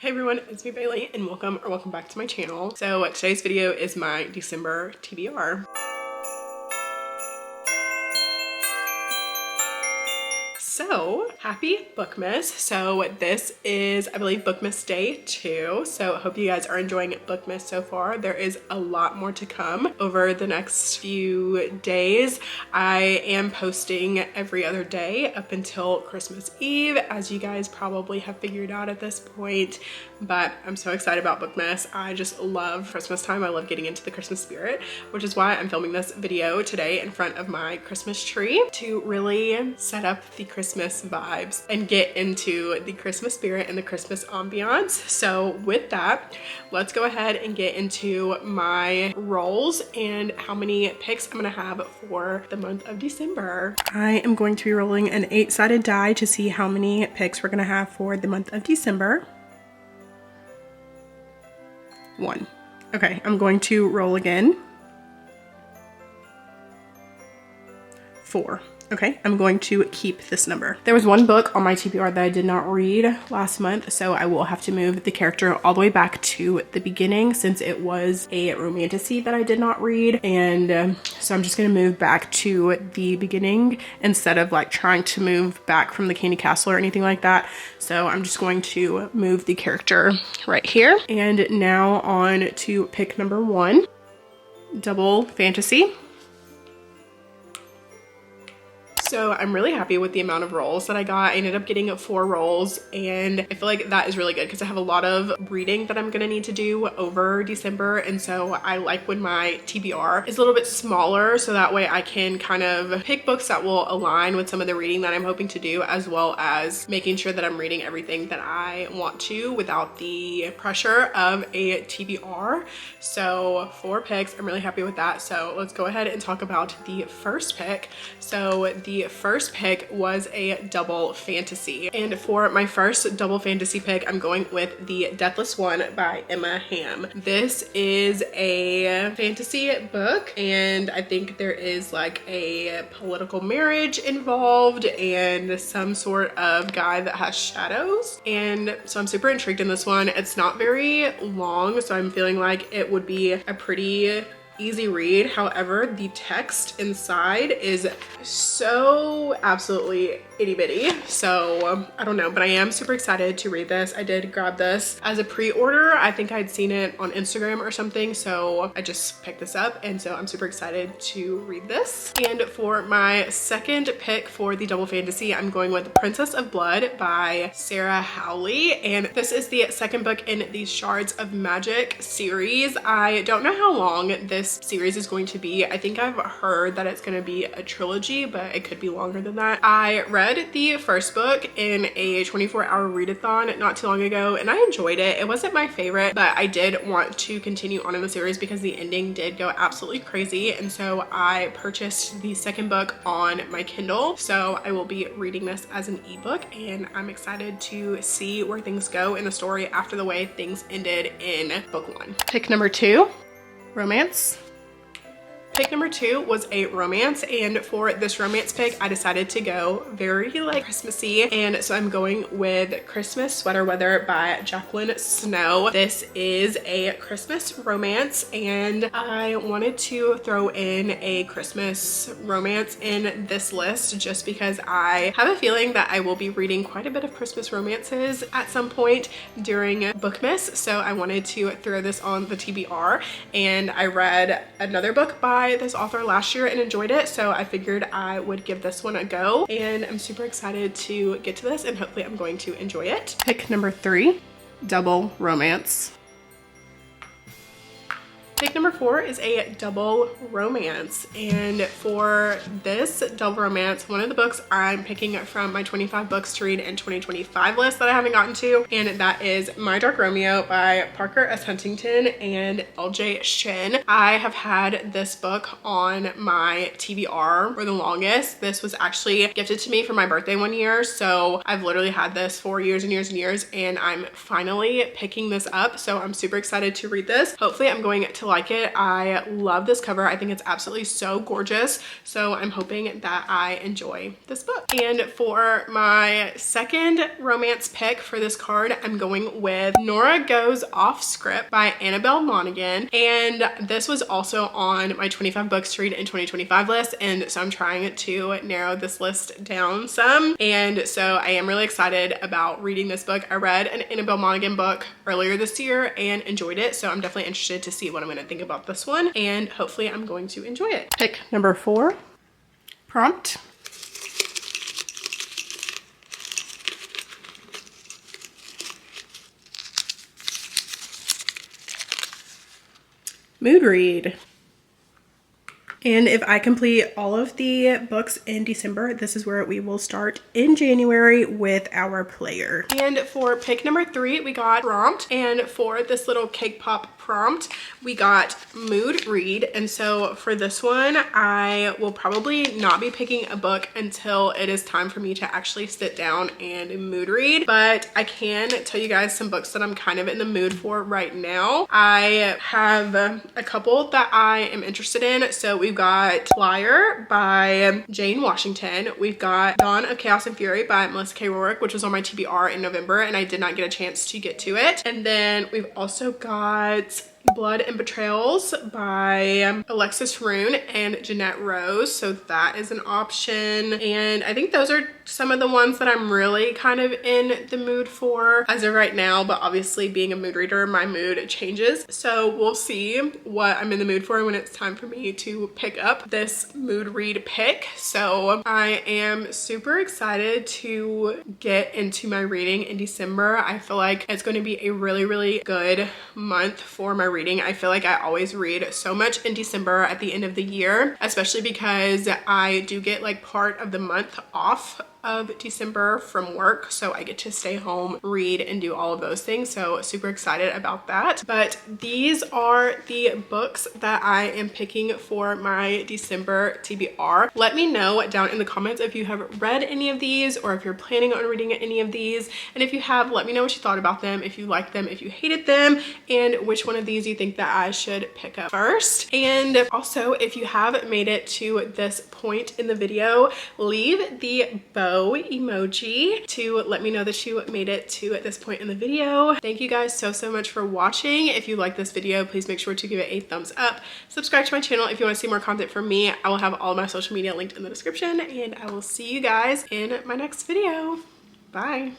Hey everyone, it's me Bailey and welcome back to my channel. So today's video is my December TBR. So happy Bookmas. So this is, I believe, Bookmas day 2. So I hope you guys are enjoying Bookmas so far. There is a lot more to come over the next few days. I am posting every other day up until Christmas Eve, as you guys probably have figured out at this point. But I'm so excited about Bookmas. I just love Christmas time. I love getting into the Christmas spirit, which is why I'm filming this video today in front of my Christmas tree to really set up the Christmas vibes and get into the Christmas spirit and the Christmas ambiance. So with that, let's go ahead and get into my rolls and how many picks I'm gonna have for the month of December. I am going to be rolling an 8-sided die to see how many picks we're gonna have for the month of December. 1. Okay, I'm going to roll again. 4. Okay, I'm going to keep this number. There was one book on my TBR that I did not read last month, so I will have to move the character all the way back to the beginning since it was a romantasy that I did not read. And so I'm just gonna move back to the beginning instead of like trying to move back from the Candy Castle or anything like that. So I'm just going to move the character right here. And now on to pick number 1, double fantasy. So I'm really happy with the amount of rolls that I got. I ended up getting 4 rolls and I feel like that is really good because I have a lot of reading that I'm gonna need to do over December. And so I like when my TBR is a little bit smaller so that way I can kind of pick books that will align with some of the reading that I'm hoping to do, as well as making sure that I'm reading everything that I want to without the pressure of a TBR. So 4 picks, I'm really happy with that. So let's go ahead and talk about the first pick. So the first pick was a double fantasy, and for my first double fantasy pick I'm going with The Deathless One by Emma Hamm. This is a fantasy book and I think there is like a political marriage involved and some sort of guy that has shadows, and so I'm super intrigued in this one. It's not very long, so I'm feeling like it would be a pretty easy read. However, the text inside is so absolutely itty bitty. So I don't know, but I am super excited to read this. I did grab this as a pre-order. I think I'd seen it on Instagram or something, so I just picked this up, and so I'm super excited to read this. And for my second pick for the double fantasy, I'm going with Princess of Blood by Sarah Howley, and this is the second book in the Shards of Magic series. I don't know how long this series is going to be. I think I've heard that it's going to be a trilogy, but it could be longer than that. I read the first book in a 24-hour readathon not too long ago and I enjoyed it. It wasn't my favorite, but I did want to continue on in the series because the ending did go absolutely crazy, and so I purchased the second book on my Kindle. So I will be reading this as an ebook and I'm excited to see where things go in the story after the way things ended in book 1. Pick number 2, romance. Pick number 2 was a romance, and for this romance pick I decided to go very like Christmassy, and so I'm going with Christmas Sweater Weather by Jacqueline Snow. This is a Christmas romance and I wanted to throw in a Christmas romance in this list just because I have a feeling that I will be reading quite a bit of Christmas romances at some point during Bookmas, so I wanted to throw this on the TBR. And I read another book by this author last year and enjoyed it, so I figured I would give this one a go, and I'm super excited to get to this and hopefully I'm going to enjoy it. Pick number 3, double romance. Pick number 4 is a double romance, and for this double romance, one of the books I'm picking from my 25 books to read in 2025 list that I haven't gotten to, and that is My Dark Romeo by Parker S. Huntington and LJ Shin. I have had this book on my TBR for the longest. This was actually gifted to me for my birthday one year, so I've literally had this for years and years and years, and I'm finally picking this up, so I'm super excited to read this. Hopefully I'm going to like it. I love this cover. I think it's absolutely so gorgeous. So I'm hoping that I enjoy this book. And for my second romance pick for this card, I'm going with Nora Goes Off Script by Annabelle Monaghan. And this was also on my 25 books to read in 2025 list. And so I'm trying to narrow this list down some. And so I am really excited about reading this book. I read an Annabelle Monaghan book earlier this year and enjoyed it. So I'm definitely interested to see what I'm going to think about this one. And hopefully I'm going to enjoy it. Pick number 4, Prompt. Mood read. And if I complete all of the books in December, this is where we will start in January with our player. And for pick number 3, we got Prompt. And for this little cake pop prompt, we got Mood Read. And so for this one, I will probably not be picking a book until it is time for me to actually sit down and mood read. But I can tell you guys some books that I'm kind of in the mood for right now. I have a couple that I am interested in. So we've got Flyer by Jane Washington. We've got Dawn of Chaos and Fury by Melissa K. Rourke, which was on my TBR in November, and I did not get a chance to get to it. And then we've also got Blood and Betrayals by Alexis Roon and Jeanette Rose. So that is an option. And I think those are some of the ones that I'm really kind of in the mood for as of right now. But obviously being a mood reader, my mood changes. So we'll see what I'm in the mood for when it's time for me to pick up this mood read pick. So I am super excited to get into my reading in December. I feel like it's going to be a really, really good month for my reading. I feel like I always read so much in December at the end of the year, especially because I do get like part of the month off of December from work, so I get to stay home, read, and do all of those things. So super excited about that. But these are the books that I am picking for my December TBR. Let me know down in the comments if you have read any of these or if you're planning on reading any of these. And if you have, let me know what you thought about them, if you liked them, if you hated them, and which one of these you think that I should pick up first. And also, if you have made it to this point in the video, leave the bow emoji to let me know that you made it to this point in the video. Thank you guys so much for watching. If you like this video, please make sure to give it a thumbs up. Subscribe to my channel if you want to see more content from me. I will have all my social media linked in the description, and I will see you guys in my next video. Bye.